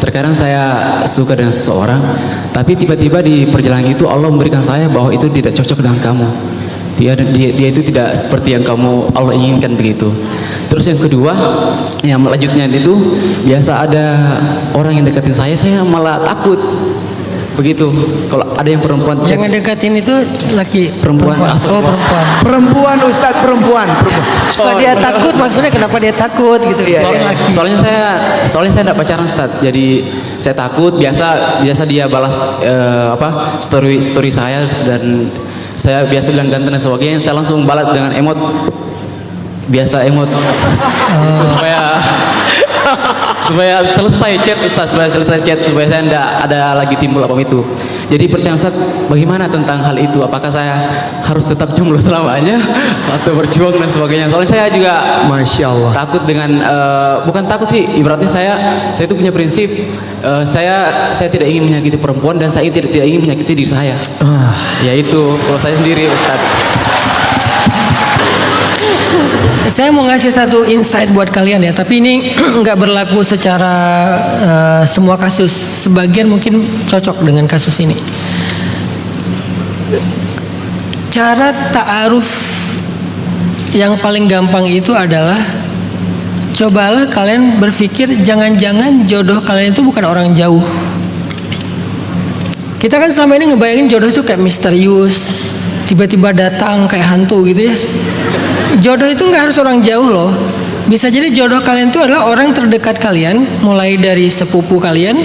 terkadang saya suka dengan seseorang, tapi tiba-tiba di perjalanan itu Allah memberikan saya bahwa itu tidak cocok dengan kamu. Dia itu tidak seperti yang kamu Allah inginkan begitu. Terus yang kedua, yang selanjutnya itu biasa ada orang yang deketin saya malah takut. Begitu. Kalau ada yang perempuan Jangan dekatin itu laki Perempuan. Oh, perempuan. Perempuan Ustadz, perempuan. Kalau dia takut maksudnya kenapa dia takut gitu. Laki. Soalnya saya tidak pacaran Ustaz. Jadi saya takut. Biasa dia balas story saya, dan saya biasa bilang ganteng dan sebagainya. Saya langsung balas dengan emot. Biasa emot. supaya selesai chat Ustaz, supaya saya tidak ada lagi timbul apa itu. Jadi pertanyaan Ustaz, bagaimana tentang hal itu? Apakah saya harus tetap jomblo selamanya atau berjuang dan sebagainya? Soalnya saya juga Masya Allah. takut dengan bukan takut sih, ibaratnya saya itu punya prinsip, saya tidak ingin menyakiti perempuan, dan saya tidak ingin menyakiti diri saya. Yaitu kalau saya sendiri Ustaz. Saya mau ngasih satu insight buat kalian ya, tapi ini nggak berlaku secara semua kasus. Sebagian mungkin cocok dengan kasus ini. Cara ta'aruf yang paling gampang itu adalah cobalah kalian berpikir jangan-jangan jodoh kalian itu bukan orang jauh. Kita kan selama ini ngebayangin jodoh itu kayak misterius, tiba-tiba datang kayak hantu gitu ya. Jodoh itu nggak harus orang jauh loh. Bisa jadi jodoh kalian itu adalah orang terdekat kalian, mulai dari sepupu kalian,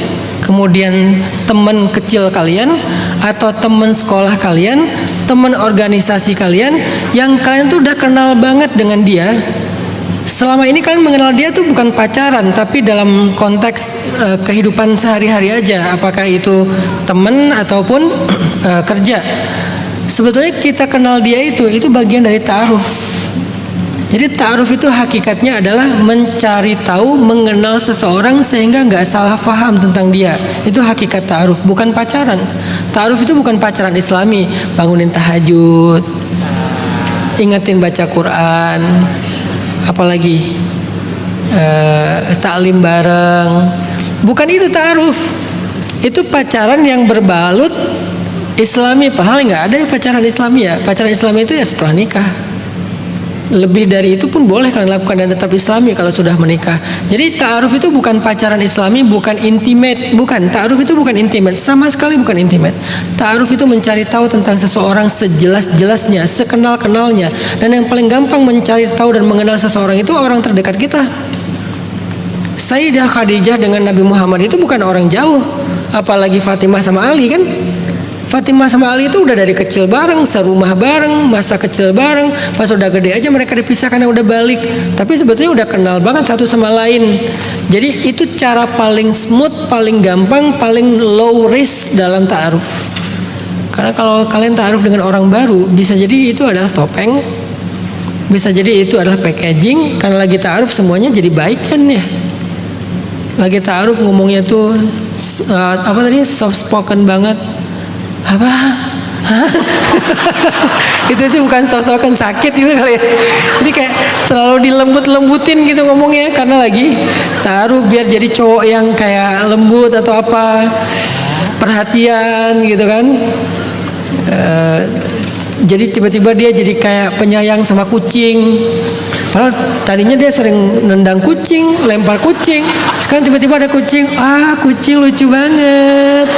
kemudian teman kecil kalian, atau teman sekolah kalian, teman organisasi kalian, yang kalian tuh udah kenal banget dengan dia. Selama ini kalian mengenal dia tuh bukan pacaran, tapi dalam konteks kehidupan sehari-hari aja, apakah itu teman ataupun kerja. Sebetulnya kita kenal dia itu bagian dari ta'aruf. Jadi ta'aruf itu hakikatnya adalah mencari tahu, mengenal seseorang sehingga nggak salah paham tentang dia. Itu hakikat ta'aruf, bukan pacaran. Ta'aruf itu bukan pacaran Islami, bangunin tahajud, ingetin baca Quran, apalagi taklim bareng. Bukan itu ta'aruf. Itu pacaran yang berbalut Islami. Padahal nggak ada pacaran Islami ya. Pacaran Islami itu ya setelah nikah. Lebih dari itu pun boleh kalian lakukan dan tetap Islami kalau sudah menikah. Jadi ta'aruf itu bukan pacaran Islami, bukan intimate, bukan. Ta'aruf itu bukan intimate, sama sekali bukan intimate. Ta'aruf itu mencari tahu tentang seseorang sejelas-jelasnya, sekenal-kenalnya. Dan yang paling gampang mencari tahu dan mengenal seseorang itu orang terdekat kita. Sayyidah Khadijah dengan Nabi Muhammad itu bukan orang jauh, apalagi Fatimah sama Ali kan. Fatimah sama Ali itu udah dari kecil bareng, serumah bareng, masa kecil bareng. Pas udah gede aja mereka dipisah karena udah balik. Tapi sebetulnya udah kenal banget satu sama lain. Jadi itu cara paling smooth, paling gampang, paling low risk dalam ta'aruf. Karena kalau kalian ta'aruf dengan orang baru, bisa jadi itu adalah topeng, bisa jadi itu adalah packaging. Karena lagi ta'aruf semuanya jadi baik kan ya. Lagi ta'aruf ngomongnya tuh soft spoken banget. Apa? itu bukan sosokan sakit gitu kali ya. Jadi kayak terlalu dilembut-lembutin gitu ngomongnya, karena lagi taruh biar jadi cowok yang kayak lembut atau apa, perhatian gitu kan. Jadi tiba-tiba dia jadi kayak penyayang sama kucing. Padahal tadinya dia sering nendang kucing, lempar kucing. Sekarang tiba-tiba ada kucing, kucing lucu banget.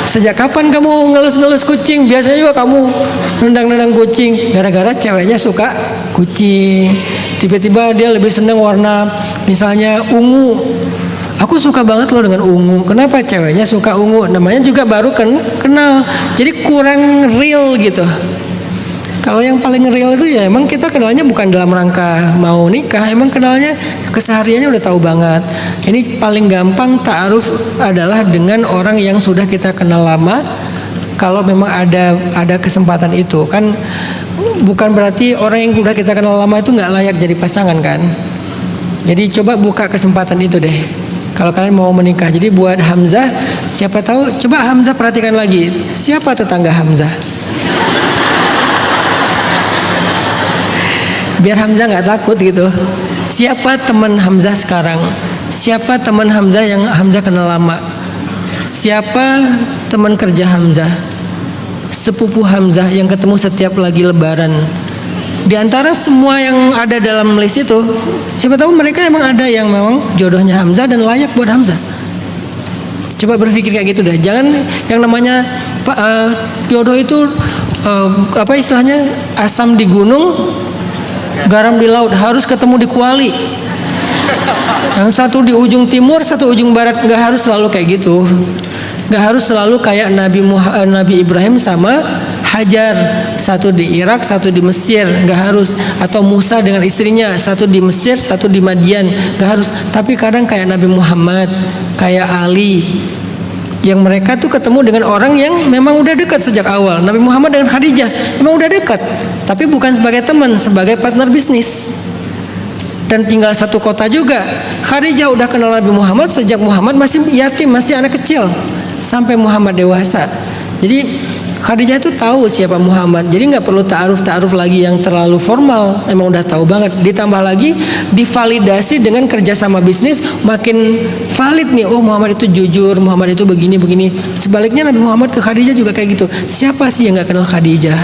Sejak kapan kamu ngelus-ngelus kucing? Biasanya juga kamu nendang-nendang kucing. Gara-gara ceweknya suka kucing. Tiba-tiba dia lebih senang warna misalnya ungu. Aku suka banget loh dengan ungu. Kenapa ceweknya suka ungu? Namanya juga baru kenal. Jadi kurang real gitu. Kalau yang paling real itu ya emang kita kenalnya bukan dalam rangka mau nikah, emang kenalnya kesehariannya udah tahu banget. Ini paling gampang ta'aruf adalah dengan orang yang sudah kita kenal lama. Kalau memang ada kesempatan itu kan, bukan berarti orang yang udah kita kenal lama itu nggak layak jadi pasangan kan. Jadi coba buka kesempatan itu deh. Kalau kalian mau menikah, jadi buat Hamzah, siapa tahu, coba Hamzah perhatikan lagi, siapa tetangga Hamzah? Biar Hamzah nggak takut gitu. Siapa teman Hamzah sekarang? siapa teman Hamzah yang Hamzah kenal lama, siapa teman kerja Hamzah, sepupu Hamzah yang ketemu setiap lagi lebaran. Di antara semua yang ada dalam list itu, siapa tahu mereka emang ada yang memang jodohnya Hamzah dan layak buat Hamzah. Coba berpikir kayak gitu dah. Jangan yang namanya jodoh itu apa istilahnya, asam di gunung, garam di laut, harus ketemu di kuali. Yang satu di ujung timur, satu ujung barat. Nggak harus selalu kayak gitu. Nggak harus selalu kayak Nabi Ibrahim sama Hajar, satu di Irak, satu di Mesir, nggak harus. Atau Musa dengan istrinya, satu di Mesir, satu di Madian, nggak harus. Tapi kadang kayak Nabi Muhammad, kayak Ali, yang mereka tuh ketemu dengan orang yang memang udah dekat sejak awal. Nabi Muhammad dengan Khadijah memang udah dekat, tapi bukan sebagai teman, sebagai partner bisnis. Dan tinggal satu kota juga. Khadijah udah kenal Nabi Muhammad sejak Muhammad masih yatim, masih anak kecil, sampai Muhammad dewasa. Jadi Khadijah itu tahu siapa Muhammad. Jadi nggak perlu ta'aruf lagi yang terlalu formal. Emang udah tahu banget. Ditambah lagi divalidasi dengan kerjasama bisnis, makin valid nih. Oh, Muhammad itu jujur, Muhammad itu begini. Sebaliknya Nabi Muhammad ke Khadijah juga kayak gitu. Siapa sih yang nggak kenal Khadijah?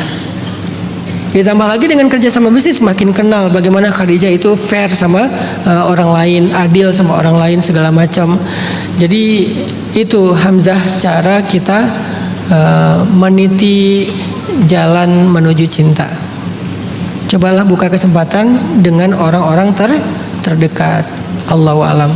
Ditambah lagi dengan kerjasama bisnis, makin kenal bagaimana Khadijah itu fair sama orang lain, adil sama orang lain, segala macam. Jadi itu Hamzah, cara kita meniti jalan menuju cinta. Cobalah buka kesempatan dengan orang-orang terdekat. Allahu a'lam.